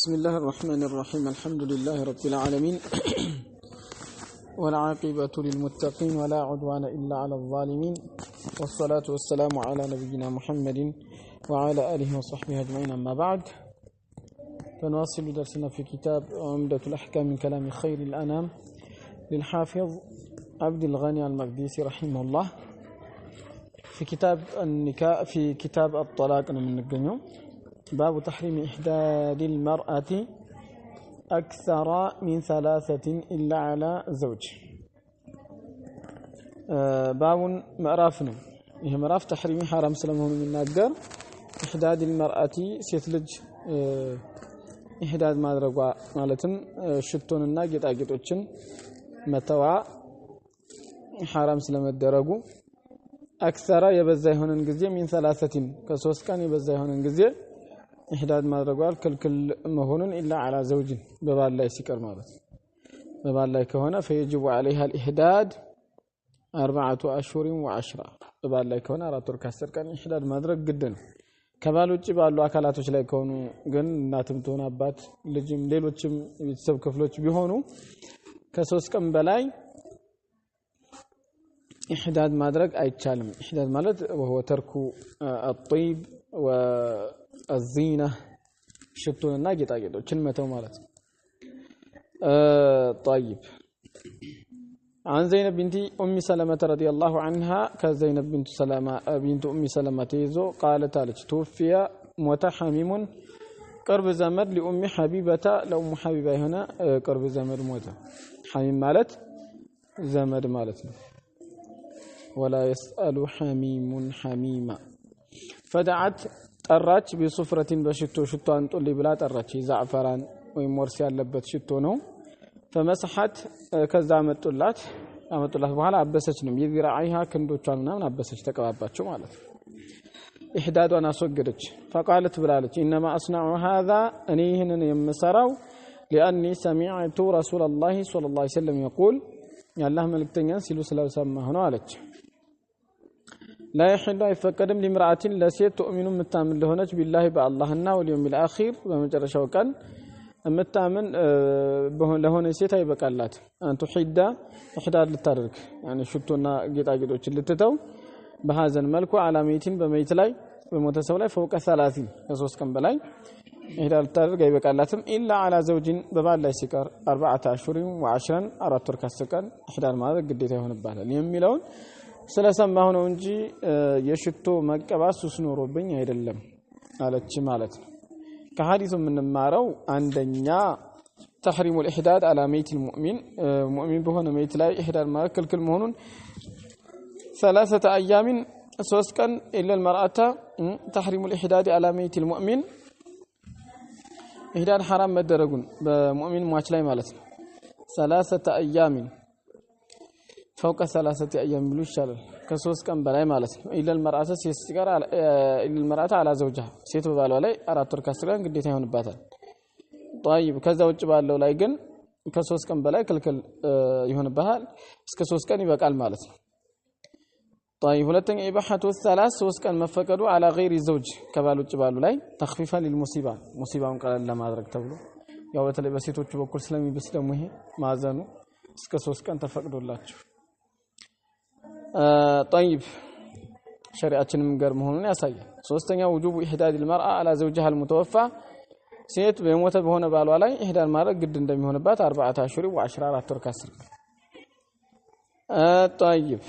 بسم الله الرحمن الرحيم الحمد لله رب العالمين والعاقبة للمتقين ولا عدوان إلا على الظالمين والصلاة والسلام على نبينا محمد وعلى آله وصحبه أجمعين أما بعد فنواصل درسنا في كتاب عمدة الأحكام من كلام خير الأنام للحافظ عبد الغني المقدسي رحمه الله في كتاب النكاح في كتاب الطلاق من الجنيو باب تحريم إحداد المرأة أكثر من 3 إلا على زوج باب مأرافنا إيه مأراف تحريم حرام سلمهم من ناقر إحداد المرأة سيتلج إحداد ما درقوا مالتن شتون الناقط أجدوشن متوع حرام سلم الدرقوا أكثر يبزي هون انجزية من 3 كسوس كان يبزي هون انجزية إحداد ما درقوا كل مهون إلا على زوج ببال لا يسكر مالت ببال لا كهنا فيجب عليها الإحداد 4 أشهر و10 ببال لا كهنا راتور كسر كان إحداد ما درق جدا كبال وجه بالو أكلاتوش لا يكونوا جن ناتمتون أبات لجيم ليلوتشم يتسب كفلوش بيهونو كسوس كم بلاي إحداد ما درق أي تشالم إحداد مالت وهو ترك الطيب والزينة شتون الناقط أجدو كلمته مالت طيب عن زينب بنت أم سلمة رضي الله عنها كزينب بنت سلمة بنت أم سلمة تيزو قالت توفي متحمم قرب زمد لأم حبيبة لأم حبيبة هنا قرب زمد موت حميم مالت زمد مالت ولا يسأل حميم حميما فدعت طرات بصفرة بشتو شتو أن تقول لي بلا طرات زعفران ويمورسي ያለበት ሽቶ ነው فمسحت ከዛ አመጡላት በኋላ አበሰችንም ይዝራයිሃ ክንዶቿን ምናምን አበሰች ተቀባባቸው ማለት ነው ኢህዳዷን አስወገደች فقالت ብላለች انما اصنع هذا እኔ ይሄንን የምሰራው لاني سمعت رسول الله صلى الله عليه وسلم يقول ያላህ መልእክተኛን ሲሉ ስለሰማሁ ነው አለች لا يحل يفقدم لامرأة لسيت تؤمن متامن لهونج بالله باللهنا واليوم الآخر በመጨረሻው ቀን متامن ለሆነ ሴት አይበቃላት أن تحد إحداد ልታደርግ يعني ሽቶና ጌጣጌጦችን ልትተው በሐዘን መልኩ አላማይቲን በመይት ላይ በሞተ ሰው ላይ فوق 30 ከ3 ቀን በላይ إحداد ልታደርግ አይበቃላትም إلا على زوج በባል ላይ ሲቀር 4 أشهر و10 4 ወር ካሰቀን إحداد ማድረግ ግዴታ ይሆንባታል የሚለውን ስለሰማሁ ነው እንጂ የሽቶ መቀባት ሱስ ኖሮብኝ አይደለም አለች ማለት ነው ከሐዲሱ የምንማረው አንደኛ تحريم الإحداد على ميت المؤمن مؤمن بهون ميت لا إحداد ما كل مهون 3 أيام 3 كان إلا المرأة تحريم الإحداد على ميت المؤمن إحداد حرام مدرجون بمؤمن مواج لا مالتنا 3 أيام فوق 3 أيام بلوشال كسوس كم بلاي مالت إلا المرأة سيستقر إلا المرأة على زوجها سيتو بالو لاي 4 ወር ካስረን ግዴታ ይሆንባታል طيب ከዛ ውጭ ባለው ላይ ግን ከሶስት ቀን በላይ ክልክል ይሆንባታል እስከ 3 ቀን ይበቃል ማለት ነው طيب ሁለተኛ ኢባሐቱ 3 ቀን መፈቀዱ على غير زوج ከባል ውጭ ባሉ ላይ تخفيفا للمصيبه ሙሲባውን ቀለል ለማድረግ ተብሎ ያው በተለይ በሴቶቹ በኩል ስለሚብስ ደግሞ ይሄ ማዘኑ እስከ 3 ቀን ተፈቅዶላቸው طيب شريعتنا من غير مهون ياسايا ثالثا وجوب احداد المراه على زوجها المتوفى ሴት በሞተ በሆነ ባሏ ላይ ኢህዳድ ማድረግ ግድ እንደሚሆንባት 4 أشهر و10 4 ወር ካስር طيب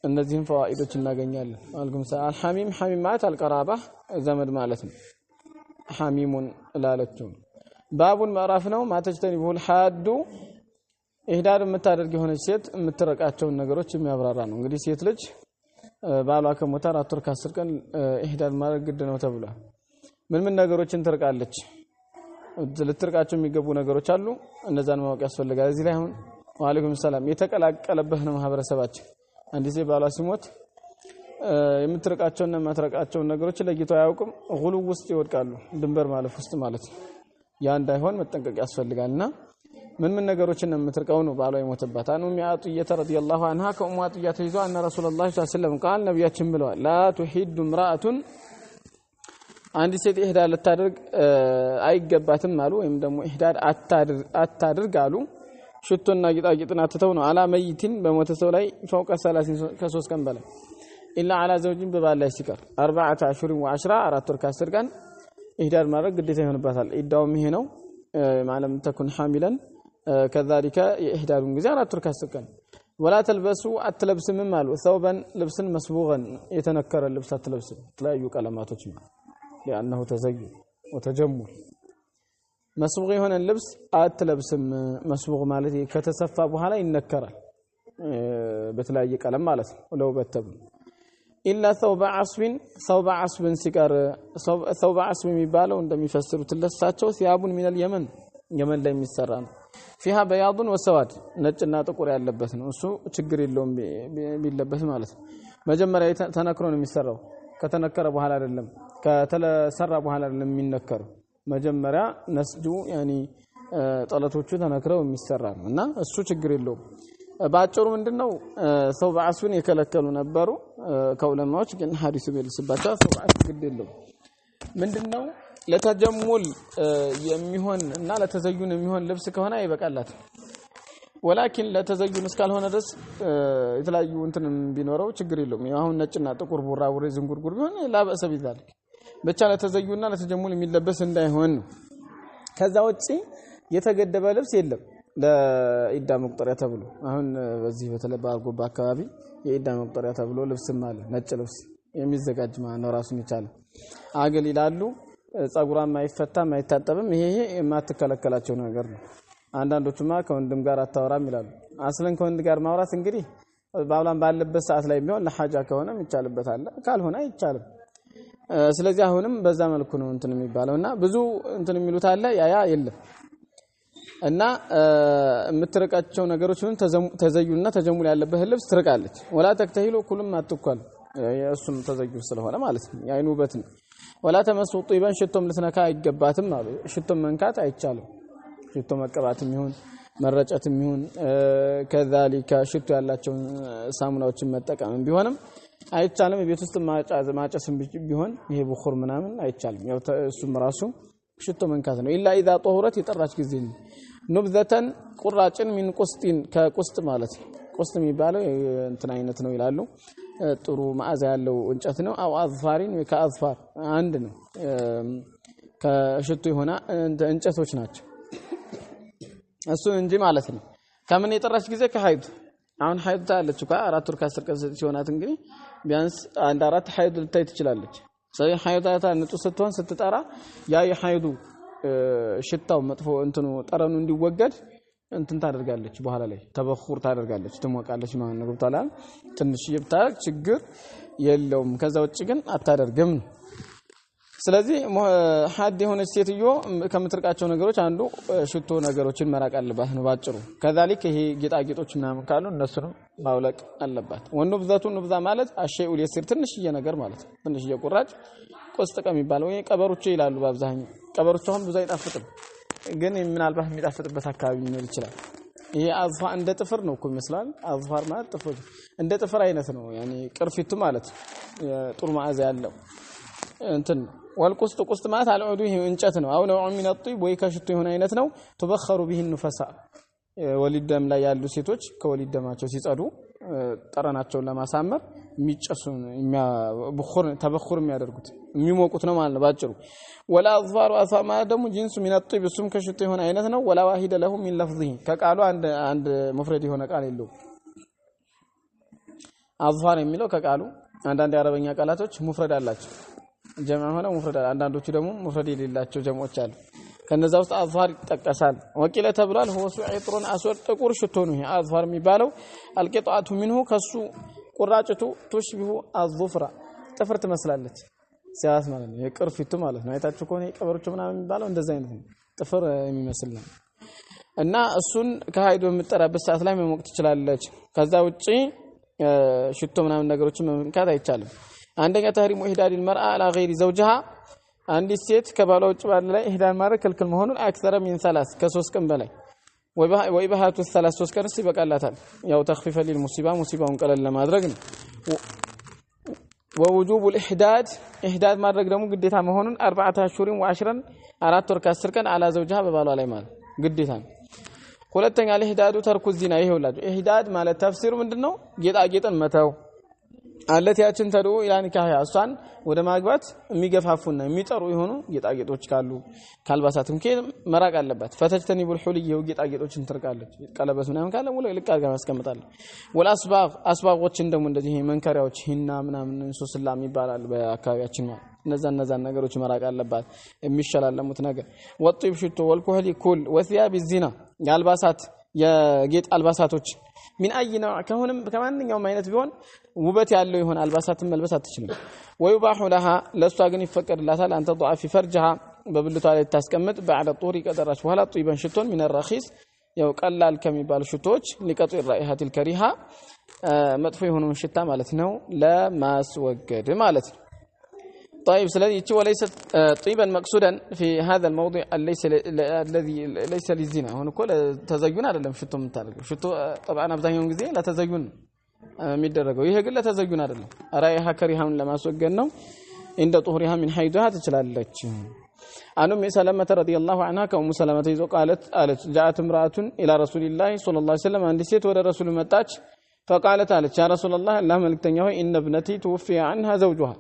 እነዚህን فوائدዎች እናገኛለን አልኩም ሰላም ሐሚም ሐሚም ማለት አልቀራባ ዘመድ ማለት ነው ሐሚሙን ላለችው ባቡን ማራፍ ነው ማተጅተኒ ቡል ሐዱ ኢህዳድ የምታደርግ የሆነች ሴት የምትረቃቸው ነገሮች የሚያብራራ ነው እንግዲህ ሴት ልጅ ባሏ ከሞተ 4 ወር ከ10 ቀን ኢህዳድ ማድረግ ግድ ነው ተብሏል ምን ነገሮችን ትርቃለች ልትርቃቸው የሚገቡ ነገሮች አሉ እነዛን ማወቅ ያስፈልጋል እዚህ ላይ አሁን ወአለይኩም ሰላም የተቀላቀለበት ነው ማህበረሰባችን አንድ ሴት ባሏ ሲሞት የምትርቃቸውና የማትረቃቸው ነገሮች ለይቶ አያውቁም ጉሉ ውስጥ ይወድቃሉ ድንበር ማለፍ ውስጥ ማለት ነው ያ እንዳይሆን መጠንቀቅ ያስፈልጋልና ምን ነገሮችን የምትርቀው ነው ባሏ የሞተባት አኑ ሚያጥየተ ረዲየላሁ ዐንሃ ከኡማጥያ ተይዞ አነ ረሱላህ ሰለላሁ ዐለይሂ ወሰለም ቃል ነብያችን ብለዋል ላ تحد امرأة አንድ ሴት ኢህዳድ ልታደርግ አይገባትም አሉ ወይም ደግሞ ኢህዳድ አታድርግ አሉ ሽቶና ጌጣጌጥን አትተው ነው አላ መይቲን በሞተ ሰው ላይ فوق 30 ከ3 ቀን በላይ ኢላ አላ ዘውጅን በባል ላይ ሲቀር 4 አሽሁር ወ10 4 ወር ከ10 ቀን ኢህዳድ ማድረግ ግዴታ ይሆንባታል ኢዳውም ይሄ ነው ማለም ተኩን ሐሚለን كذلك ኢህዳዱን ጊዜ 4 ወር ከ10 ቀን ولا تلبسوا اتلبسم مالو ثوبا لبسا مسبوغا يتنكر اللبس اتلبس تلايو قلماتوች لانه تزين وتجمل مسبوغ የሆነ ልብስ አትለብስም መስቡግ ማለት ከተሰፋ በኋላ ይነከራል በተለያየ ቀለም ማለት ነው ለውበተብ ኢላ ثوب عصب ሲቀር ثوب عصب የሚባለው እንደሚፈስሩት ለሳቸው ሲያቡን ሚነል የመን ላይ የሚሰራ ነው فيها بياض وسواد ነጭና ጥቁር ያለበት ነው እሱ ችግር የለውም ቢለበስ ማለት ነው መጀመሪያ ተነክሮ ነው የሚሰራው ከተነከረ በኋላ አይደለም ከተሰራ በኋላ አይደለም የሚነከረው መጀመሪያ ነስጁ ያኒ ጠለቶቹ ተነክረው የሚሰራ ነውና እሱ ችግር የለውም ባጭሩ ምንድነው ሰው በአስብን የከለከሉ ነበሩ ከዑለማዎች ግን ሐዲሱ ቢልስባቸው ሰው በአስብ ግድ የለውም ምንድነው ለተጀሙል የሚሆን እና ለተዘዩን የሚሆን ልብስ ከሆነ ይበቃላት ولكن ለተዘዩን እስካልሆነ ድረስ የተለያዩ እንትንም ቢኖረው ችግር የለውም አሁን ነጭና ጥቁር ቡራቡሬ ዝንጉርጉር ቢሆን ላበሰ ቢዛል ብቻ ለተዘዩና ለተጀሙል የሚለበስ እንዳይሆን ከዛ ውጪ የተገደበ ልብስ የለም ለኢዳ መቁጠሪያ ተብሎ አሁን በዚህ በተለባርጎባ አካባቢ የኢዳ መቁጠሪያ ተብሎ ልብስም አለ ነጭ ልብስ የሚዘጋጅ ማለት ነው ራሱን ይቻላል አገል ይላሉ ጸጉራም አይፈታም አይታጠብም ይሄ የማትከለከላቸው ነገር ነው አንዳንዶቹማ ከወንድም ጋር አታወራም ይላሉ አስለን ከወንድ ጋር ማውራት እንግዲህ ባብላን ባለበት ሰዓት ላይ ቢሆን ለሐጃ ከሆነ ይቻልበት አለ ካልሆነ አይቻልም ስለዚህ አሁንም በዛ መልኩ ነው እንትን የሚባለውና ብዙ እንትን የሚሉት አለ ያ የለም እና የምትረቃቸው ነገሮችን ተዘዩና ተጀሙል ያለበት ልብስ ትርቃለች ወላ ተክተሂሉ ኩሉም አትኳል እሱም ተዘዩ ስለሆነ ማለት ነው ያይኑ በት ነው ወላ ተመስጡ ጢባን ሽቶም ልትነካ አይገባትም አሉ ሽቶም መንካት አይቻልም ሽቶ መቀባትም ይሁን መረጨትም ይሁን ከذلك ሽቶ ያላቸው ሳሙናዎችን መጠቀም ቢሆንም አይቻልም ቤት ውስጥ ማጨስም ቢሆን ይሄ ቡኹር ምናምን አይቻልም ያው እሱም ራሱ ሽቶ መንካት ነው ኢላ اذا طهرت የጠራች ጊዜ ንብዘተን ቁራጭን ሚን ቁስጢን ከቁስጥ ማለት ቁስጥ የሚባለው እንትን አይነት ነው ይላሉ ጥሩ ማዕዛ ያለው እንጨት ነው አው አዝፋሪን ከአዝፋር አንድ ነው ከሽቶ የሆነ እንጨቶች ናቸው እሱ እንጂ ማለት ነው ከምን የጠራች ጊዜ ከሐይድ አሁን ሐይድ ታለች እኮ 4 ወር ከ10 ቀን ሲሆናት እንግዲህ ቢያንስ አንድ 4 ሐይድ ልታይ ትችላለች ስለዚህ ሐይዳታ ንጹህ ስትሆን ስትጠራ ያ የሐይዱ ሽታው መጥፎ እንትኑ ጠረኑ እንዲወገድ እንትን ታደርጋለች በኋላ ላይ ተበኹር ታደርጋለች ትሞቃለች ማለት ነው ገብታላል ትንሽ ይብታክ ችግር የለውም ከዛ ውጪ ግን አታደርግም ስለዚህ ሐድ የሆነች ሴትዮ ከምትርቃቸው ነገሮች አንዱ ሽቶ ነገሮችን መራቅ አለባት ነው ባጭሩ ከذلك ይሄ ጌጣጌጦች ምናምን ካሉ እነሱንም ማውለቅ አለባት ወንብዛቱ ንብዛ ማለት አሸይኡ ለሲር ትንሽዬ ነገር ማለት ትንሽዬ ቁራጭ ቆስጠቀም ይባላል ወይ ቀበሮቹ ይላሉ በአብዛኛው ቀበሮቹ አሁን ብዙ አይጣፍጥም ግን ምናልባት የሚጣፍጥበት አካባቢ ሊኖር ይችላል ይሄ አዝፋ እንደ ጥፍር ነው እኮ ይመስላል አዝፋር ማለት ጥፍር እንደ ጥፍር አይነት ነው ያኒ ቅርፊቱ ማለት ጥሩ ማዕዛ ያለው እንትን والقسط قسط ማለት አልዑዱ ይሄ እንጨት ነው አው ነው ሚን الطيب ወይ ከሽቱ የሆነ አይነት ነው ተበخሩ به النفساء ወሊደም ላይ ያሉ ሴቶች ከወሊደማቸው ሲጸዱ ጠረናቸውን ለማሳመር የሚጨሱ የሚያበخር ተበخር የሚያደርጉት የሚሞቁት ነው ማለት ነው ባጭሩ ولا اظفار اثما دم جنس من الطيب እሱም ከሽቱ የሆነ አይነት ነው ولا واحد له من لفظه ከቃሉ አንድ مفرد የሆነ ቃል የለው አዝፋር የሚለው ከቃሉ አንዳንድ የአረበኛ ቃላቶች مفرد አላቸው ጀማ ሆነ ሙፍረድ አንዳንዶቹ ደግሞ ሙፍረድ የሌላቸው ጀሞች አሉ ከነዛ ውስጥ አዝፋር ይጠቀሳል ወቂለ ተብሏል ሆሱ ዒጥሩን አስወድ ጥቁር ሽቶ ነው ይሄ አዝፋር የሚባለው አልቂጣቱ منه ከሱ ቁራጭቱ ተሽቢሁ አዝፍራ ጥፍር ትመስላለች ሲያስ ማለት ነው የቅርፊቱ ማለት ነው አይታችሁ ከሆነ የቀበሮቹ ምናምን የሚባለው እንደዛ አይነት ነው ጥፍር የሚመስል ነው እና እሱን ከሃይዶ የምትጠራበት ሰዓት ላይ መሞቅ ትችላለች ከዛ ውጪ ሽቶ ምናምን ነገሮችን መምካት አይቻልም አንደኛ ተህሪሙ ኢህዳድ المرأة على غير زوجها አንዲት ሴት ከባሏ ውጭ ባለ ላይ ኢህዳድ ማድረግ ክልክል መሆኑን አክثر من 3 ከ3 ቀን በላይ ወይባሃቱ 3 ቀን ይበቃላታል ያው ተخفيفا للمصيبه ሙሲባውን ቀለል ለማድረግ ነው ووجوب الإحداد إحداد ማድረግ ደግሞ ግዴታ መሆኑን 4 አሽሁር و10 4 ወር ከ10 ቀን على زوجها በባሏ ላይ ማለት ግዴታ ነው ሁለተኛ ለኢህዳዱ ተርኩ ዚና ይሄውላችሁ ኢህዳድ ማለት ተፍሲሩ ምንድነው ጌጣጌጥን መተው አለቲያችን ተዱ ያን ካያ እሷን ወደ ማግባት የሚገፋፉና የሚጠሩ ይሆኑ ጌጣጌጦች ካሉ ካልባሳትም መራቅ አለባት ፈተጅተኒ ቡልሁልይ ጌጣጌጦችን ትርቃለች ቀለበት ምናምን ካለ ሙሉ ልቅ አድርጋ ማስቀምጣለች ወላስባግ አስባጎችን ደግሞ እንደዚህ መንከሪያዎች ሂና ምናምን ሱስላም ይባላል በአካባቢያችን ነው እነዛ ነገሮች መራቅ አለባት የሚሸላለሙት ነገር ወጥብ ሽቶ ወልኩህሊ ኩል ወثياب الزنا የአልባሳት የጌጥ አልባሳቶች ምን አይና ከሆነም ከማንኛውም አይነት ቢሆን ውበት ያለው ይሆን አልባሳትን መልበስ አትችልም ወይባሁ لها ለሷ ግን ይፈቀድላታል አንተ ضعف فرجها በብልቷ ላይ ታስቀምጥ بعد الطهر ቀደራች በኋላ طيبን ሽቶን من الرخيص ያው ቀላል ከሚባሉ ሽቶች ሊቀጡ الرائحه الكريهه መጥፎ የሆነውን ሽታ ማለት ነው ለማስወገድ ማለት ነው طيب سلذي وليس طيبا مقصودا في هذا الموضع الذي ليس للزنا هون كل تزين አይደለም ሽቶ የምታደርገው ሽቶ طبعا አብዛኛውን ጊዜ ለተዘዩን የሚደረገው ይሄ ግን ለተዘዩን አይደለም ራይሃ ከሪሃውን ለማስወገድ ነው እንደ ጡህሪሃ من حيضها ትችላለች አንም ሰለመተ ረዲየላሁ ዐንሃ ከኡሙ ሰለመተ ይዞ قالت جاءت امراه الى رسول الله صلى الله عليه وسلم አንድ ሴት ወደ ረሱል መጣች فقالت አለች يا رسول الله الله መልእክተኛ ሆይ ان ابنتي توفي عنها زوجها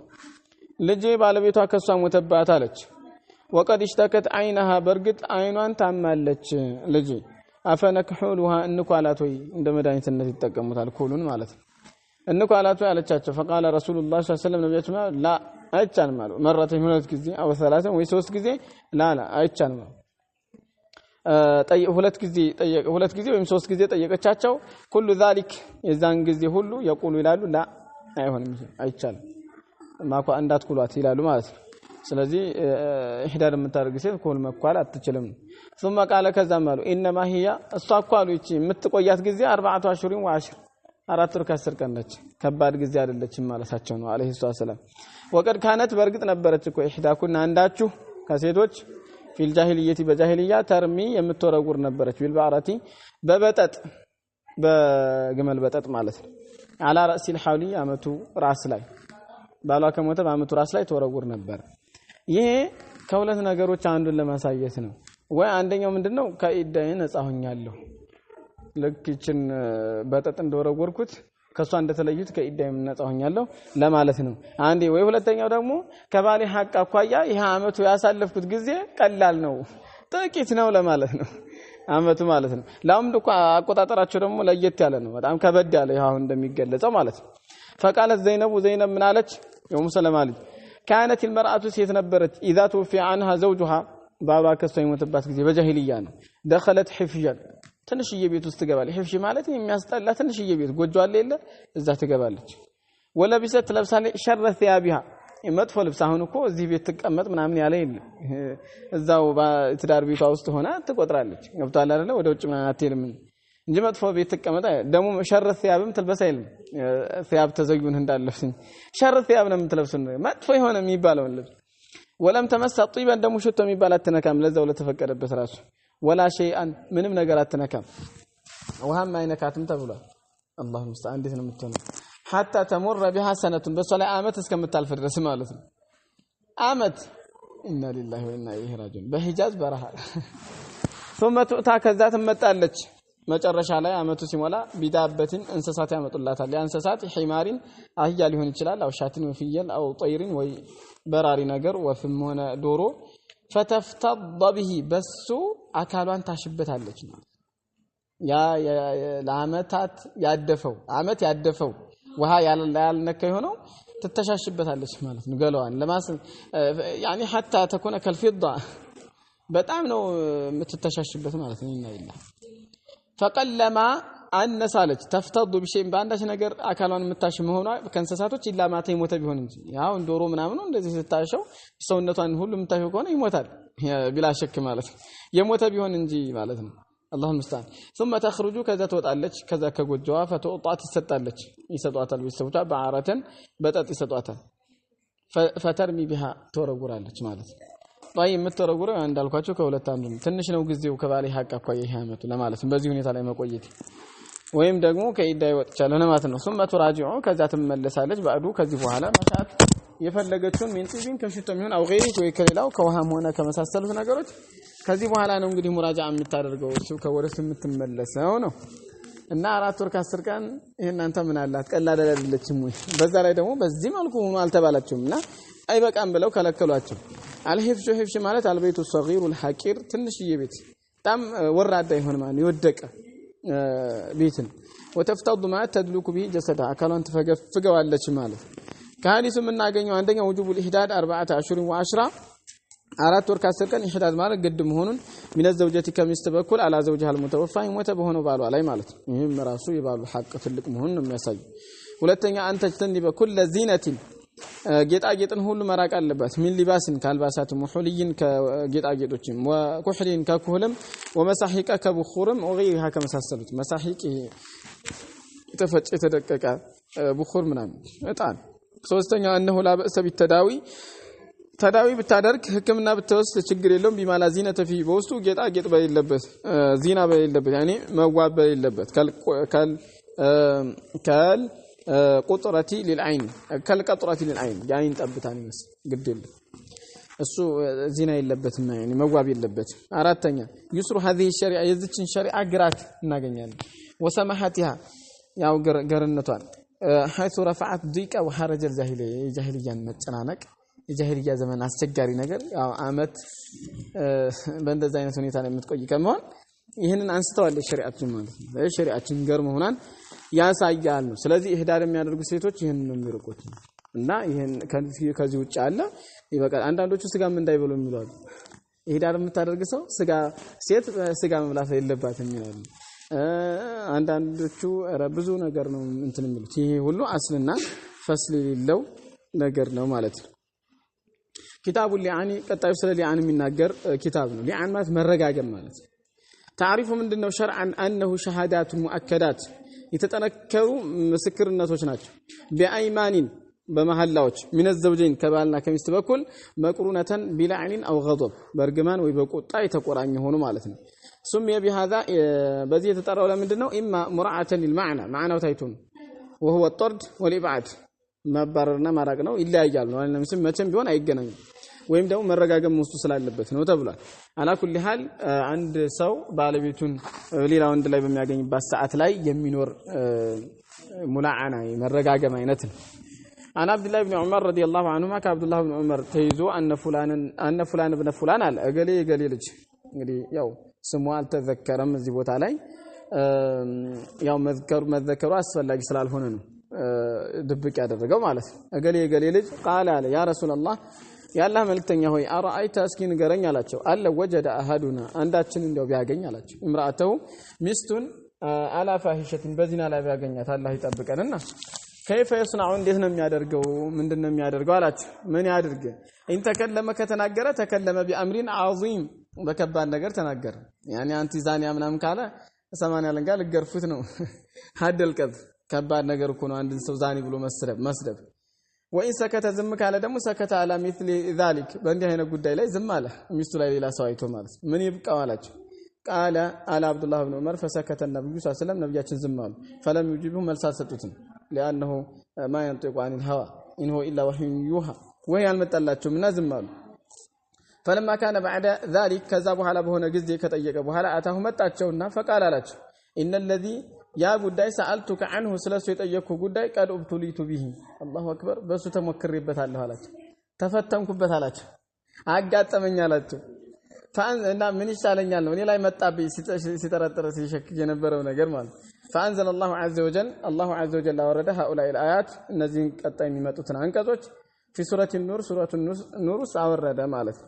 ልጄ ባለቤቷ ከሷ ሞተባት አለች وقد اشتكت عينها በርግጥ አይኗን ታማለች ልጄ አፈነክሁሉها እንኳላት ወይ እንደ መድኃኒትነት ይጠቀሙታል ኩሉን ማለት ነው እንኳላት ወይ አለቻቸው فقال رسول الله صلى الله عليه وسلم ነብያችን لا አይቻልም ማለት مرتين ሁለት ጊዜ አው ثلاثه ወይ ሶስት ጊዜ لا አይቻልም ሁለት ጊዜ ወይም ሶስት ጊዜ ጠየቀቻቸው كل ذلك የዛን ጊዜ ሁሉ يقول ይላሉ لا አይሆንም አይቻልም ማኳ እንዳትኩሏት ይላሉ ማለት ነው ስለዚህ ኢህዳድ የምታደርግ ሴት ኮል መኳል አትችልም ثم قال ከዛም አሉ انما هي እሷኳሉ እቺ የምትቆያት ጊዜ 4 አሽሁር و10 4 ወር ከ10 ቀን ነች ከባድ ጊዜ አይደለችም ማለታቸው ነው አለይሂ ሰላም ወቀድ ካነት በርግጥ ነበረች እኮ ኢህዳኩና አንዳችሁ ከሴቶች ፊል ጃሂልየቲ በጃሂልያ ተርሚ የምትወረጉር ነበረች ቢልባራቲ በበጠጥ በግመል በጠጥ ማለት ነው على راس الحولي አመቱ ራስ ላይ ባሏ ከሞተ በአመቱ ራስ ላይ ተወረውር ነበር ይሄ ከሁለት ነገሮች አንዱን ለማሳየት ነው ወይ አንደኛው ምንድነው ከኢዳይ ነፃ ሆኛለሁ ለክችን በጠጥ እንደወረወርኩት ከሷ እንደተለዩት ከኢዳይ ነፃ ሆኛለሁ ለማለት ነው አንዴ ወይ ሁለተኛው ደግሞ ከባሊ ሐቅ አኳያ ይሄ አመቱ ያሳለፍኩት ጊዜ ቀላል ነው ጥቂት ነው ለማለት ነው አመቱ ማለት ነው ላምድ አቆጣጠራቸው ደግሞ ለየት ያለ ነው በጣም ከበድ ያለ ይሄ አሁን እንደሚገለጸው ማለት ነው فقالت زينب من قالت يوم سلمى لي كانت المرأة سيت نبرت اذا توفي عنها زوجها بابا كسو يموتባት ጊዜ በጃሂልያ ነው دخلت حفيا ትንሽዬ ቤት ውስጥ ትገባለች حفش ማለት የሚያስጠላ ትንሽዬ ቤት ጎጆ አለ የለ እዛ ትገባለች ወለብሰት ለብሳለች شر ثيابها መጥፎ ልብስ አሁን እኮ እዚህ ቤት ተቀመጥ ምናምን ያለ የለ እዛው በትዳር ቤቷ ውስጥ ሆና ትቆጥራለች ገብቷል አይደለ ወደ ውጭ ምናምን አትሄድም እንጂ መጥፎ ቤት ተቀመጣ ደሞ ሸር ثيابም ትልበስ አይልም ثياب ተዘዩን እንዳለፍኝ ሸር ثياب ነው የምትለብሱን መጥፎ የሆነ የሚባለው ልብስ ወለም ተመሳ طيبا ደሞ ሽቶ የሚባል አትነካም ለዛው ለተፈቀደበት ራሱ ولا شيئا ምንም ነገር አትነካም ወሃም አይነካትም ተብሏል አላህ ሙስተዓን እንዴት ነው የምትሆነው حتى تمر بها سنه በሷ ላይ አመት እስከምታልፍ ድረስ ማለት ነው አመት إنا لله وإنا إليه راجعون በሂጃዝ በረሃ ثم تؤتى ከዛ ትመጣለች መጨረሻ ላይ አመቱ ሲሞላ ቢዳበትን እንስሳት ያመጡላታል ያንሰሳት ሒማሪን አህያ ሊሆን ይችላል አው ሻትን ወፍየል አው ጠይሪን ወይ በራሪ ነገር ወፍም ሆነ ዶሮ فتفتض به በሱ አካሏን ታሽበታለች ያ ለአመታት ያደፈው አመት ያደፈው ውሃ ያልነካ ይሆነው ትተሻሽበታለች ማለት ነው ገለዋን ለማስ يعني حتى تكون كالفضه በጣም ነው የምትተሻሽበት ማለት ነው ይናይላ فقلما አነሳለች ተፍተዱ بشيء በአንዳች ነገር አካሏን የምታሽ መሆኗ ከእንስሳቶች ኢላማተ ይሞተ ቢሆን እንጂ ያው ዶሮ ምናምን እንደዚህ ስታሸው ሰውነቷን ሁሉ የምታሸው ከሆነ ይሞታል ቢላ ሸክ ማለት ነው የሞተ ቢሆን እንጂ ማለት ነው الله المستعان ثم تخرج كذا ትወጣለች ከዛ ከጎጆዋ فتوطات ትሰጣለች ይሰጧታል ቢሰውታ በአራተን በጠጥ ይሰጧታል فترمي بها ተወረውራለች ማለት ነው طيب የምትወረውረው እንዳልኳቸው ከሁለት አንዱ ትንሽ ነው ጊዜው ከባሊ ሐቅ አኳያ ይያመጡ ለማለት ነው በዚህ ሁኔታ ላይ መቆየት ወይም ደግሞ ከኢዳ ይወጣቻል ማለት ነው ثم تراجع ከዛ ትመለሳለች ባዱ ከዚህ በኋላ ማሻት የፈለገችውን ሚንቲቢን ከሽቶም ይሁን አው ገይሪ ወይ ከሌላው ከውሃም ሆነ ከመሳሰሉት ነገሮች ከዚህ በኋላ ነው እንግዲህ ሙራጃ የምታደርገው እሱ ከወደስ የምትመለሰው ነው እና 4 ወር ከ10 ቀን እናንተ ምን አላት ቀላል አይደለችም ወይ በዛ ላይ ደግሞ በዚህ መልኩ ሆኖ አልተባላችሁምና አይበቃም ብለው ከለከሏቸው አልሂፍሽ ማለት አልበይቱ الصغير الحقير ትንሽዬ ቤት በጣም ወራዳ ይሆን ማለት ይወደቀ ቤትን ወተፍተዱ ما تدلك به جسدها አካሏን ትፈገፍገዋለች ማለት ከሐዲሱ የምናገኘው አንደኛ وجوب الاحداد 4 اشهر و10 4 ወር ከ10 ቀን ኢህዳድ ማለት ግድ መሆኑን من الزوجة ከሚስት በኩል على زوجها المتوفى ሞተ በሆነው ባሏ ላይ ማለት ነው ይሄም ራሱ የባሉ ሐቅ ትልቅ መሆኑን ነው የሚያሳይ ሁለተኛ አንተ ተንዲ በኩል ለዚነቲን ጌጣጌጥን ሁሉ መራቅ አለባት ምን ሊባስን ካልባሳት ሙሁሊን ከጌጣጌጦችም ወኩህሊን ከኩህልም ወመሳሂቀ ከብኹርም ወገይሃ ከመሳሰሉት መሳሂቅ ተፈጭ ተደቀቀ ብኹር ምናምን እጣን ሶስተኛ እነሆ ላበሰ ተዳዊ ብታደርግ ህክምና ብትወስድ ችግር የለውም ቢማላ ዚነተ ፊ በውስጡ ጌጣጌጥ በሌለበት ዚና በሌለበት ያኒ መዋብ በሌለበት ከል قطرتي للعين كالقطرة للعين يعني ጠብታን ይመስ ግድል እሱ ዚና የለበትም يعني መዋብ የለበት አራተኛ يسر هذه الشريعه የዚችን ሸሪዓ ግራት እናገኛለን وسماحتها ያው ገርነቷን حيث رفعت ضيق وحرج الجاهليه መጨናነቅ የጃሂልያ ዘመን አስቸጋሪ ነገር ያው አመት በእንደዛ አይነት ሁኔታ ላይ የምትቆይ ከመሆን ይሄንን አንስተዋል ሸሪዓችን ማለት ነው ሸሪዓችን ገር መሆናን ያሳያል ነው ስለዚህ ኢህዳር የሚያደርጉ ሴቶች ይሄንን ነው የሚርቁት እና ይሄን ከዚህ ውጭ አለ ይበቃል አንዳንዶቹ ስጋም እንዳይበሉ የሚሏሉ ኢህዳር የምታደርግ ሰው ስጋ መብላት የለባትም ይላሉ አንዳንዶቹ ብዙ ነገር ነው እንትን የሚሉት ይሄ ሁሉ አስልና ፈስል ሊለው ነገር ነው ማለት ነው كتاب اللعان ቀጣዩ ስለ ሊዓን የሚናገር ኪታብ ነው ሊዓን ማለት መረጋገም ማለት تعريف ምንድነው شرعا انه شهادات مؤكدات የተጠነከሩ ምስክርነቶች ናቸው በአይማኒን በመሐላዎች من الزوجين ከባልና ከሚስት በኩል መቅሩነተን ቢላዕን او غضب በርግማን ወይ በቁጣ የተቆራኘ ሆኖ ማለት ነው سمي بهذا በዚህ የተጠራው ለምንድነው اما مراعاه للمعنى معناው ታይቶን وهو الطرد والابعاد ማባረርና ማራቅ ነው ይለያያል ነው ለምሳሌ መቼም ቢሆን አይገናኙም ወይም ደግሞ መረጋገም ውስጥ ስላለበት ነው ተብሏል አላ ኩሊ ሐል አንድ ሰው ባለቤቱን ሌላ ወንድ ላይ በሚያገኝበት ሰዓት ላይ የሚኖር ሙላዓና መረጋገም አይነት ነው አን አብዱላህ ኢብኑ ዑመር ረዲየላሁ ዐንሁማ ከአብዱላህ ኢብኑ ዑመር ተይዞ አነ ፉላን ኢብኑ ፉላን አለ እገሌ ልጅ እንግዲህ ያው ስሙ አልተዘከረም እዚህ ቦታ ላይ ያው መዘከሩ አስፈላጊ ስላልሆነ ነው ድብቅ ያደረገው ማለት ነው እገሌ ልጅ ቃል አለ ያ ረሱላህ ያላህ መልክተኛ ሆይ አራአይተ እስኪ ንገረኝ አላቸው አለ ወጀደ አሐዱና አንዳችን እንደው ቢያገኝ አላቸው እምራአተው ሚስቱን አላ ፋሂሸቲን በዚና ላይ ቢያገኛት አላህ ይጠብቀንና كيف يصنع እንዴት ነው የሚያደርገው ምንድነው የሚያደርገው አላቸው ምን ያድርግ ان ተከለመ ከተናገረ ተከለመ بأمر عظيم በከባድ ነገር ተናገረ يعني አንተ ዛኒያ ምናምን ካለ 80 ለንጋ ልገርፉት ነው ሀደል ከባድ ነገር እኮ ነው አንድን ሰው ዛኒ ብሎ መስደብ ወይን ሰከተ ዝም ካለ ደግሞ ሰከተ አላ مثل ذلك በእንዲህ አይነት ጉዳይ ላይ ዝም አለ ሚስቱ ላይ ሌላ ሰው አይቶ ማለት ምን ይብቃው አላቸው ቃለ አላ አብዱላህ ኢብኑ ዑመር فسكت النبي صلى الله عليه وسلم ነብያችን ዝም አሉ فلم يجيبه መልስ አልሰጡትም لانه ما ينطق عن الهوى ان هو الا وحي يوحى ወይ አልመጣላቸውም እና ዝም አሉ فلما كان بعد ذلك ከዛ በኋላ በሆነ ጊዜ ከጠየቀ በኋላ አታሁ መጣቸውና فقال አላቸው ان الذي ያ ጉዳይ ሰአልቱከ عنه ስለሱ የጠየቅኩ ጉዳይ ቀድ ኡብቱሊቱ ቢሂ አላሁ አክበር በሱ ተሞክሬበታለሁ አላቸው ተፈተንኩበት አላቸው አጋጠመኝ አላቸው እና ምን ይሻለኛል ነው እኔ ላይ መጣብኝ ሲጠረጥር ሲሸክ የነበረው ነገር ማለት فانزل الله عز وجل አወረደ هؤلاء الآيات እነዚህን ቀጣይ የሚመጡትን አንቀጾች في سورة النور النور አወረደ ማለት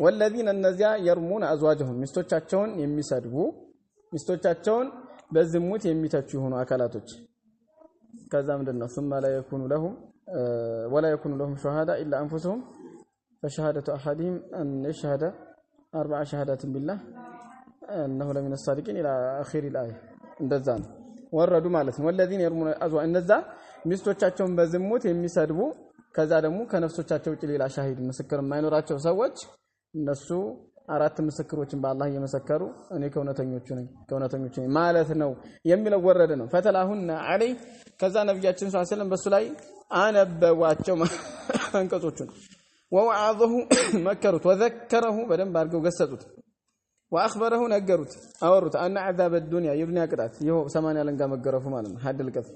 والذين እነዚያ يرمون ازواجهم ሚስቶቻቸውን የሚሰድቡ ሚስቶቻቸውን በዝሙት የሚተቹ ሆኖ አካላቶች ከዛ ምንድነው ثم لا يكون لهم ولا يكون لهم شهادة إلا أنفسهم فشهادة أحدهم أن يشهد 4 شهادات بالله أنه لمن الصادقين إلى آخر الآية እንደዛ ነው ወረዱ ማለት ነው والذين يرمون أزواج እነዛ ሚስቶቻቸውን በዝሙት የሚሰድቡ ከዛ ደግሞ ከነፍሶቻቸው ውጭ ሌላ ሻሂድ ምስክር የማይኖራቸው ሰዎች እነሱ አራት ምስክሮችን በአላህ እየመሰከሩ እኔ ከእውነተኞቹ ነኝ ማለት ነው የሚለው ወረደ ነው ፈተላሁና አለይ ከዛ ነብያችን ሰለላሁ ዐለይሂ ወሰለም በሱ ላይ አነበዋቸው አንቀጾቹን ወወዓዘሁ መከሩት ወዘከረሁ በደንብ አድርገው ገሰጹት واخبره ነገሩት አወሩት አና عذاب الدنيا የዱንያ ቅጣት ይኸው 80 ለንጋ መገረፉ ማለት ነው ሐድ ልቀት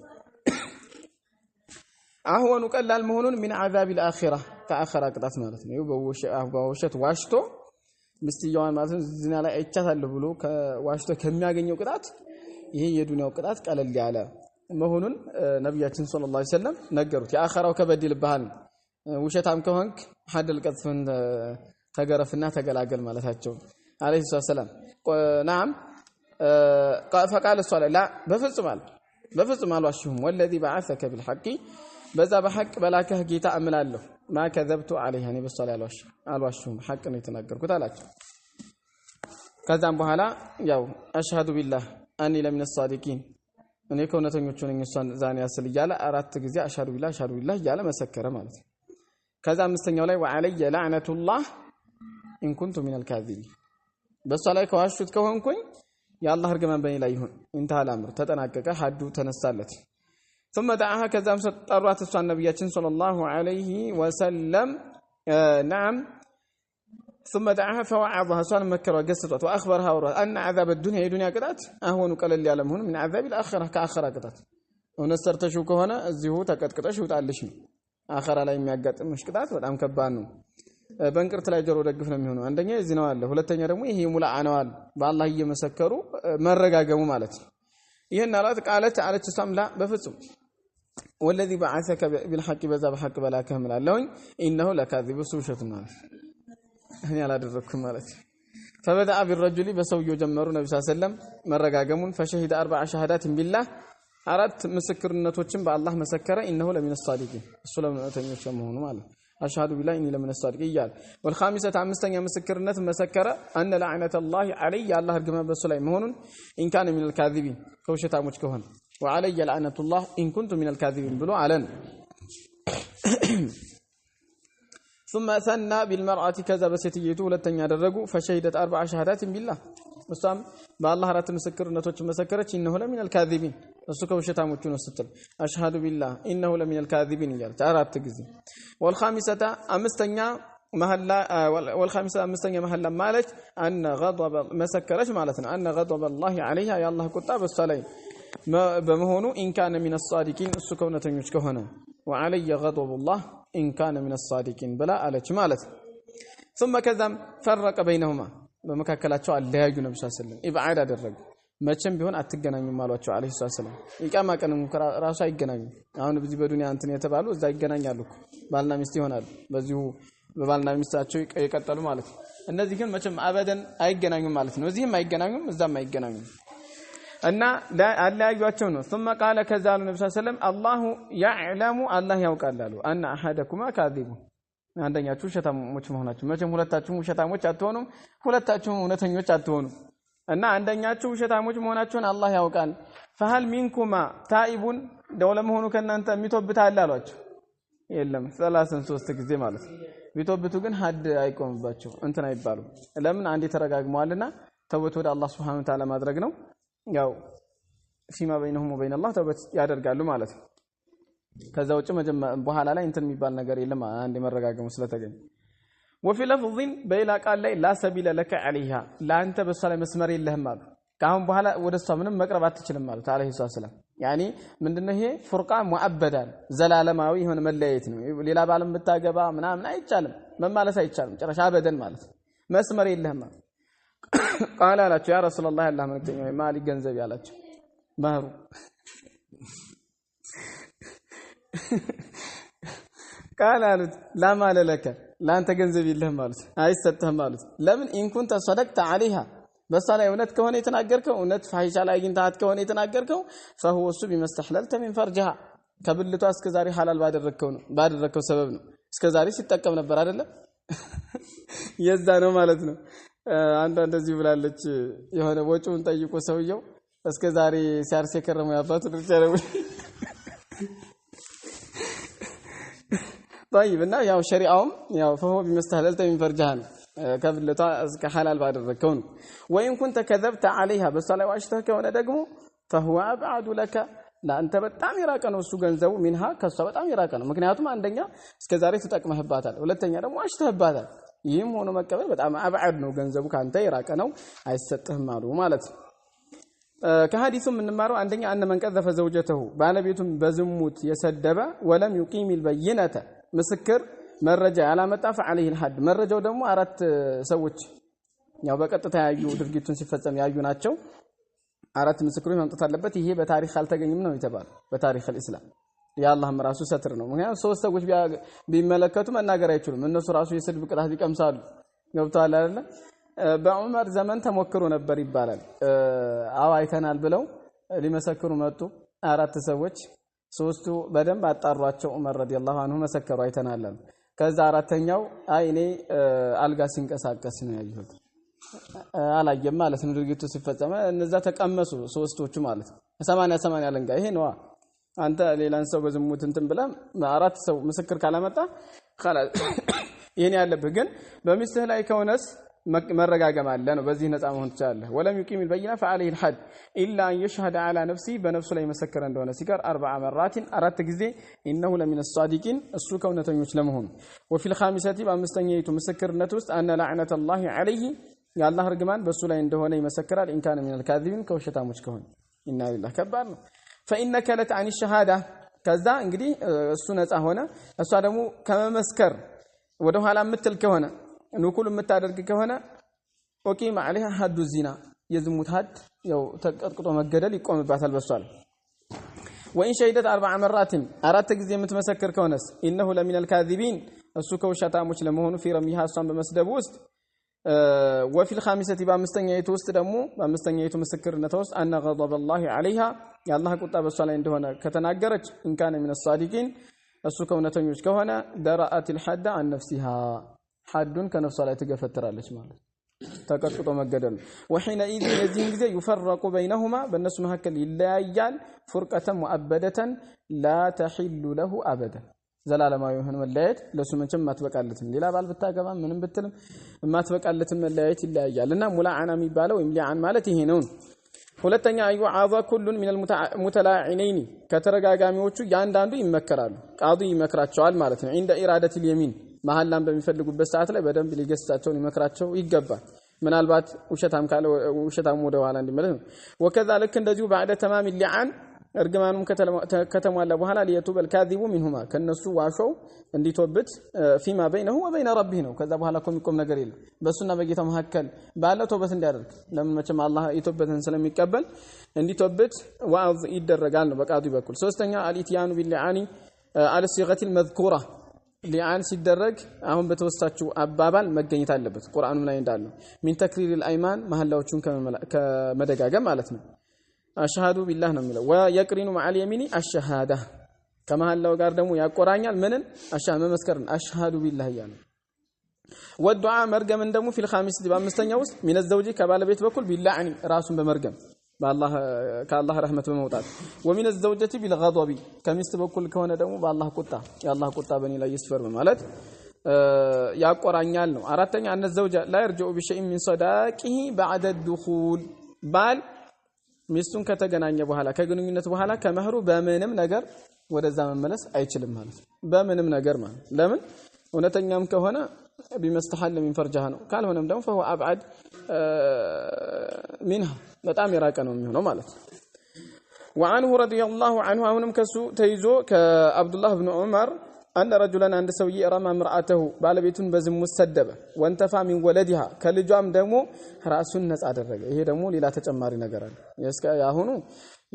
አሁን ቀላል መሆኑን من عذاب الاخره ከአኺራ ቅጣት ማለት ነው በውሸት ዋሽቶ ምስትየዋን ማለት ዝና ላይ አይቻታለሁ ብሎ ከዋሽቶ ከሚያገኘው ቅጣት ይሄ የዱንያው ቅጣት ቀለል ያለ መሆኑን ነብያችን ሰለላሁ ዐለይሂ ወሰለም ነገሩት የአኺራው ከበድ ይልብሃል ውሸታም ከሆንክ ሐድ ልቀጥፍን ተገረፍና ተገላገል ማለታቸው عليه الصلاه والسلام نعم فقال الصلاه لا بفصم الواشهم والذي بعثك بالحق بذا بحق بلاكه ጌታ አምላለሁ ما كذبت عليه እኔ በሷላ አልዋሽሁም ሐቅ ነው የተናገርኩት አላቸው ከዛም በኋላ ያው አሽሃዱ ቢላህ አኒ ለምን الصادقين እኔ ከእውነተኞቹ ነኝ እሷን ዛኔ ያስል ይያለ አራት ጊዜ አሽሃዱ ቢላህ ይያለ መሰከረ ማለት ነው ከዛ አምስተኛው ላይ وعلي لعنه الله ان كنت من الكاذبين በሷ ላይ ከዋሹት ከሆንኩኝ ያላህ እርግማን በእኔ ላይ ይሁን እንታ አላምር ተጠናቀቀ ሐዱ ተነሳለት ثم دعاها ከዛም ሰጠሯት እሷን ነብያችን ሰለላሁ ዐለይሂ ወሰለም نعم ثم دعاها فوعظها እሷን መከረ ገሰጧት واخبرها ان عذاب الدنيا የዱንያ ቅጣት አሁን ቀለል ያለ መሆኑ من عذاب الاخره ከአኺራ ቅጣት ወነሰርተሹ ከሆነ እዚሁ ተቀጥቅጠሽ ውጣልሽ ነው አኺራ ላይ የሚያጋጥምሽ ቅጣት በጣም ከባድ ነው በእንቅርት ላይ ጆሮ ደግፍ ነው የሚሆነው አንደኛ እዚህ ነው አለ ሁለተኛ ደግሞ ይሄ ሙላአ ነው አለ በአላህ እየመሰከሩ መረጋገሙ ማለት ነው ይሄን አላት ቃለት አለች ሰምላ በፍጹም والذي بعثك بالحق بذا بحق بلاكه مላለሁኝ انه لكاذب سوشت ማለት እኔ አላደረኩም ማለት فبدا بالرجل በሰውየው ጀመሩ ነብዩ ሰለላሁ ዐለይሂ ወሰለም መረጋገሙን فشهد 4 شهادات بالله አራት ምስክርነቶችን በአላህ መሰከረ انه لمن الصادقين እሱ ለእውነተኞች መሆኑ ማለት أشهد بالله إني لمن الصادقين والخامسة أمستني مسكرنة مسكرة أن لعنة الله علي الله رجما بسليم هون إن كان من الكاذبين كوشتا مجكهن وعلي لعنة الله إن كنت من الكاذبين بلو علن ثم ثنى بالمرأة كذب ستيته لتنيا درجو فشهدت 4 شهادات بالله وسام بالله رات مسكرنتوች መሰከረች انه لمن الكاذبين እሱ ከውሸታሞቹ ነው ስትል አሽሃዱ ቢላህ انه لمن الكاذبين ይላል አራት ጊዜ والخامسه አምስተኛ መሐላ ማለት ان غضب መሰከረች ማለት ነው ان غضب الله عليها يا الله ቁጣ በሷ ላይ በመሆኑ ان كان من الصادقين እሱ ከእውነተኞች ከሆነ وعلي غضب الله ان كان من الصادقين بلا አለች ማለት ثم كذا فرق بينهما በመካከላቸው አለያዩ ነብዩ ሰለላሁ ዐለይሂ ወሰለም ኢብዓድ አደረጉ መቼም ቢሆን አትገናኙም አሏቸው አለይሂ ሰላም ኢቃማ ቀንም ራሱ አይገናኙ አሁን በዚህ በዱንያ እንትን የተባሉ እዛ ይገናኛሉ ባልና ሚስት ይሆናሉ በዚሁ በባልና ሚስታቸው ይቀጥሉ ማለት ነው እነዚህ ግን መቼም አበደን አይገናኙም ማለት ነው እዚህም አይገናኙም እዛም አይገናኙም እና አለያዩአቸው ነው ثم قال كذا ነብዩ ሰለላሁ ዐለይሂ ወሰለም الله يعلم الله ያውቃል አሉ ان احدكما كاذب አንደኛችሁ ውሸታሞች መሆናችሁ መቼም ሁለታችሁም ውሸታሞች አትሆኑም ሁለታችሁም እውነተኞች አትሆኑም እና አንደኛችሁ ውሸታሞች መሆናችሁን አላህ ያውቃል فهل منكما تائب ደውለ መሆኑ ከናንተ የሚተብታል አሏቸው የለም 33 ጊዜ ማለት ቢተብቱ ግን ሐድ አይቆምባቸው እንትን አይባሉ ለምን አንዴ ተረጋግመዋልና ተውበት ወደ አላህ Subhanahu Wa Ta'ala ማድረግ ነው ያው فيما بينهم وبين الله ተውበት ያደርጋሉ ማለት ነው ከዛ ውጭ በኋላ ላይ እንትን የሚባል ነገር የለም አንዴ መረጋገሙ ስለተገኘ وفي لفظ بيلا قال ላይ لا سبيل لك عليها ላንተ በሷ ላይ መስመር የለህም አሉ ካሁን በኋላ ወደሷ ምንም መቅረብ አትችልም ማለት አለይሂ ሰላም ያኒ ምንድነው ይሄ ፉርቃ ሙአበዳን ዘላለማዊ የሆነ መለያየት ነው ሌላ ባለም ብታገባ ምናምን አይቻልም መማለስ አይቻልም ጭራሽ አበደን ማለት መስመር የለህም ማለት قال አላቸው ያ ረሱላህ አላህ መልእክተኛ ማሊ ገንዘብ ያላቸው ባህሩ قال لا مال لك لا انت ገንዘብ የለህም ማለት አይሰጥህም ማለት ለምን ان كنت صدقت عليها በሷ ላይ እውነት ከሆነ የተናገርከው እውነት ፋሂሻ ላይ አግኝታት ከሆነ የተናገርከው فهو እሱ بمستحللت من فرجها ከብልቷ እስከዛሬ ሐላል ባደረከው ሰበብ ነው እስከዛሬ ሲጠቀም ነበር አይደለ የዛ ነው ማለት ነው አንተ እንደዚህ ብላለች የሆነ ወጪውን ጠይቆ ሰውየው እስከዛሬ ሲያርስ የከረመው ያባቱ ድርቻ ነው طيب እና ያው ሸሪዓውም ያው فهو بمستحللت من فرجها ከብልቷ እስከ ሐላል ባደረከው ወይን ኩንተ ከذبت عليها በሷ ላይ ዋሽተህ ከሆነ ደግሞ فهو ابعد لك ለአንተ በጣም ይራቀ ነው እሱ ገንዘቡ منها ከሷ በጣም ይራቀ ነው ምክንያቱም አንደኛ እስከ ዛሬ ተጠቅመህባታል ሁለተኛ ደግሞ ዋሽተህባታል ይህም ሆኖ መቀበል በጣም አብዓድ ነው ገንዘቡ ካንተ ይራቀ ነው አይሰጥህም አሉ ማለት ከሐዲሱ ምንማረው አንደኛ አነ መን ቀዘፈ ዘውጀተሁ ባለቤቱን በዝሙት የሰደበ ወለም يقيم البينة ምስክር መረጃ ያላመጣ فعليه الحد መረጃው ደግሞ አራት ሰዎች ያው በቀጥታ ያዩ ድርጊቱን ሲፈጸም ያዩ ናቸው አራት ምስክሮች ማምጣት አለበት ይሄ በታሪክ አልተገኘም ነው የተባለው በታሪክ الاسلام ያላህም ራሱ ሰትር ነው ምክንያቱም ሶስት ሰዎች ቢመለከቱ መናገር አይችሉም እነሱ ራሱ የስድብ ቅጣት ቢቀምሳሉ ገብቷል አይደል በዑመር ዘመን ተሞክሮ ነበር ይባላል አው አይተናል ብለው ሊመሰክሩ መጡ አራት ሰዎች ሶስቱ በደንብ አጣሯቸው ዑመር ረዲየላሁ ዐንሁ መሰከሩ አይተናል ከዛ አራተኛው አይ እኔ አልጋ ሲንቀሳቀስ ነው ያየሁት አላየም ማለት ነው ድርጊቱ ሲፈጸም እነዛ ተቀመሱ ሶስቶቹ ማለት 80 አለንጋ ይሄ ነው አንተ ሌላን ሰው በዝሙት እንትን ብለ አራት ሰው ምስክር ካላመጣ خلاص ይሄን ያለብህ ግን በሚስትህ ላይ ከሆነስ መረጋገም አለ ነው በዚህ ነፃ መሆን ትችላለህ ወለም يقيم البينة فعليه الحد الا ان يشهد على نفسه በነፍሱ ላይ መሰከረ እንደሆነ ሲቀር 4 مرات አራት ጊዜ انه لمن الصادقين እሱ ከእውነተኞች ለመሆኑ وفي الخامسة በአምስተኛይቱ ምስክርነት ውስጥ ان لعنة الله عليه ያላህ ርግማን በሱ ላይ እንደሆነ ይመሰክራል ان كان من الكاذبين ከውሸታሞች ከሆነ ኢና ሊላህ ከባድ ነው فانك لتعني الشهاده ከዛ እንግዲህ እሱ ነፃ ሆነ እሷ ደግሞ ከመመስከር ወደ ኋላ ምትል ከሆነ ንኩል የምታደርግ ከሆነ وقيم عليها حد الزنا የዝሙት ሐድ ያው ተቀጥቅጦ መገደል ይቆምባታል በሷል وان شهدت 4 مرات አራት ጊዜ የምትመሰክር ከሆነስ انه لمن الكاذبين እሱ ከውሸታሞች ለመሆኑ في رميها እሷን በመስደብ ውስጥ وفي الخامسة በአምስተኛይቱ ውስጥ ደግሞ በአምስተኛይቱ ምስክርነት ውስጥ ان غضب الله عليها ያላህ ቁጣ በሷ ላይ እንደሆነ ከተናገረች ان كان من الصادقين እሱ ከእውነተኞች ከሆነ درأت الحد عن نفسها حدن ከነፍሷ ላይ ትገፈትራለች ማለት ተቀጥቅጦ መገደል وحينئذ የዚህን ጊዜ يفرق بينهما በእነሱ መካከል ይለያያል فرقة مؤبدة لا تحل له أبدا ዘላለማዊ የሆነ መለያየት ለሱ ምንም ማትበቃለትም ሌላ ባል ብታገባ ምንም ብትልም ማትበቃለትም መለያየት ይለያያልና ሙላዓና የሚባለው ወይም ሊዓን ማለት ይሄ ነው ሁለተኛ አዩ አዛ ኩሉን من المتلاعنين ከተረጋጋሚዎቹ ያንዳንዱ ይመከራሉ ቃዲ ይመክራቸዋል ማለት ነው عند إرادة اليمين መሐላን በሚፈልጉበት ሰዓት ላይ በደንብ ሊገስጻቸው ሊመክራቸው ይገባል ምናልባት ውሸታም ካለ ውሸታም ወደ ኋላ እንዲመለስ ነው وكذلك እንደዚሁ بعد تمام اللعان እርግማኑም ከተሟላ በኋላ ليتوب الكاذب منهما ከነሱ ዋሾው እንዲተውበት فيما بينه وبين ربه ነው ከዛ በኋላ ኮሚቆም ነገር የለም በሱና በጌታው መሐከል ባለው ተውበት እንዲያደርግ ለምን መቼም አላህ ይተውበትን ስለሚቀበል እንዲተውበት ዋዕዝ ይደረጋል ነው በቃዱ በኩል ሶስተኛ الاتيان باللعان على الصيغه المذكوره ሊዓን ሲደረግ አሁን በተወሳችሁ አባባል መገኘት አለበት ቁርአኑም ላይ እንዳለው ሚን ተክሪር الأيمان መሐላዎቹን ከመደጋገም ማለት ነው አሽሃዱ ቢላህ ነው የሚለው ወየቅሪኑ مع اليمين الشهاده ከመሐላው ጋር ደግሞ ያቆራኛል ምንን መመስከርን አሽሃዱ ቢላህ ያለው والدعاء መርገምን ደግሞ في الخامس በአምስተኛው ውስጥ من الزوج ከባለቤት በኩል ቢላዕኒ ራሱን በመርገም بالله كالله رحمة بموتات ومن الزوجة بالغضب كمست بكل كونه دمو بالله قطع يا الله قطع بني لا يسفر بمالت يا قرانيال ነው አራተኛ ان الزوج لا يرجع بشيء من صداقه بعد الدخول ባል ሚስቱን ከተገናኘ በኋላ ከግንኙነት በኋላ ከመህሩ በምንም ነገር ወደዛ መመለስ አይችልም ማለት በምንም ነገር ማለት ለምን እውነተኛም ከሆነ بمستحل من فرجها ነው ካልሆነም ደግሞ فهو ابعد منها በጣም የራቀ ነው የሚሆነው ማለት وعنه رضي الله عنه አሁንም ከሱ ተይዞ ከአብዱ ላህ ኢብኑ ዑመር أن رجلا عند سوي رمى امرأته ባለቤቱን በዝሙት ሰደበ ወንተፋ من ولدها ከልጇም ደግሞ ራሱን ነፃ አደረገ ይሄ ደግሞ ሌላ ተጨማሪ ነገር አለ እስከ ያሁኑ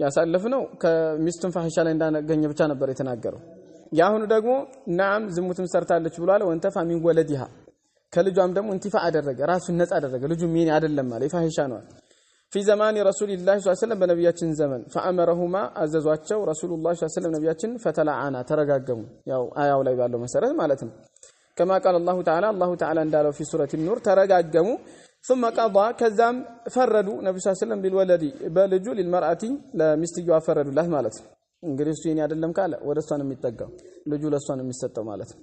ያሳለፍነው ከሚስቱን ፋሂሻ ላይ እንዳገኘ ብቻ ነበር የተናገረው ያሁኑ ደግሞ ናም ዝሙትም ሰርታለች ብሏል ወንተፋ من ولدها ከልጇም ደግሞ እንቲፋ አደረገ ራሱን ነፃ አደረገ ልጁ ምን አይደለም ማለት ፋሂሻ ነው في زمان رسول الله صلى الله عليه وسلم በነብያችን ዘመን فأمرهما አዘዟቸው رسول الله صلى الله عليه وسلم ነብያችን فتلعنا ተረጋገሙ ያው አያው ላይ ባለው መሰረት ማለት ነው كما قال الله تعالى እንዳለው في سورة النور ተረጋገሙ ثم قضى ከዛም ፈረዱ ነብዩ صلى الله عليه وسلم بالولد በልጁ للمرأة ለሚስትየዋ ፈረዱላት ማለት ነው እንግዲህ እሱ የኔ አይደለም ካለ ወደ እሷ ነው የሚጠጋው ልጁ ለእሷ ነው የሚሰጠው ማለት ነው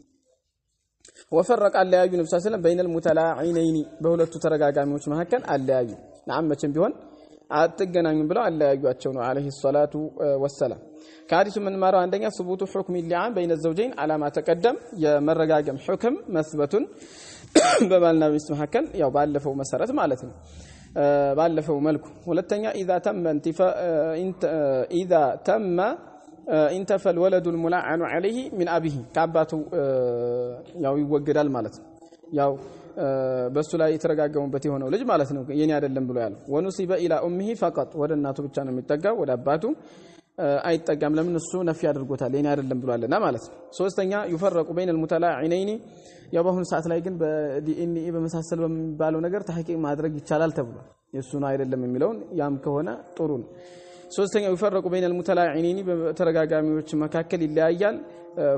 وفرق اللياج النبي صلى الله عليه وسلم بين المتلاعنين بهولቱ ተረጋጋሚዎች መካከል አለያዩ ናመቸም ቢሆን አትገናኙም ብለው አለያዩአቸው ነው عليه الصلاه والسلام ከሐዲሱ ምን ማረው አንደኛ ثبوت حكم اللعان بين الزوجين على ما تقدم የመረጋገም حكم መስበቱን በባልና ሚስት መካከል ያው ባለፈው መሰረት ማለት ነው ባለፈው መልኩ ሁለተኛ اذا تم انتفى الولد الملعن عليه من ابيه ከአባቱ ያው ይወገዳል ማለት ነው ያው በሱ ላይ የተረጋገሙበት የሆነው ልጅ ማለት ነው የኔ አይደለም ብሎ ያለው ወኑሲበ الى امه فقط ወደ እናቱ ብቻ ነው የሚጠጋው ወደ አባቱ አይጠጋም ለምን እሱ ነፊ አድርጎታል የኔ አይደለም ብሏልና ማለት ነው ሶስተኛ يفرق بين المتلاعنين ያው በአሁኑ ሰዓት ላይ ግን በዲኤንኤ በመሳሰል በሚባለው ነገር ተሐቂቅ ማድረግ ይቻላል ተብሏል የሱ ነው አይደለም የሚለውን ያም ከሆነ ጥሩ ነው ሶስተኛው يفرق بين المتلاعنين በተረጋጋሚዎች መካከል ይለያያል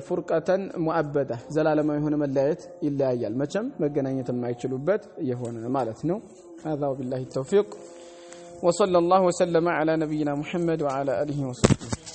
فرقة مؤبدة ዘላለማዊ የሆነ መለያየት ይለያያል መቼም መገናኘት የማይችሉበት የሆነ ማለት ነው هذا وبالله التوفيق وصلى الله وسلم على نبينا محمد وعلى اله وصحبه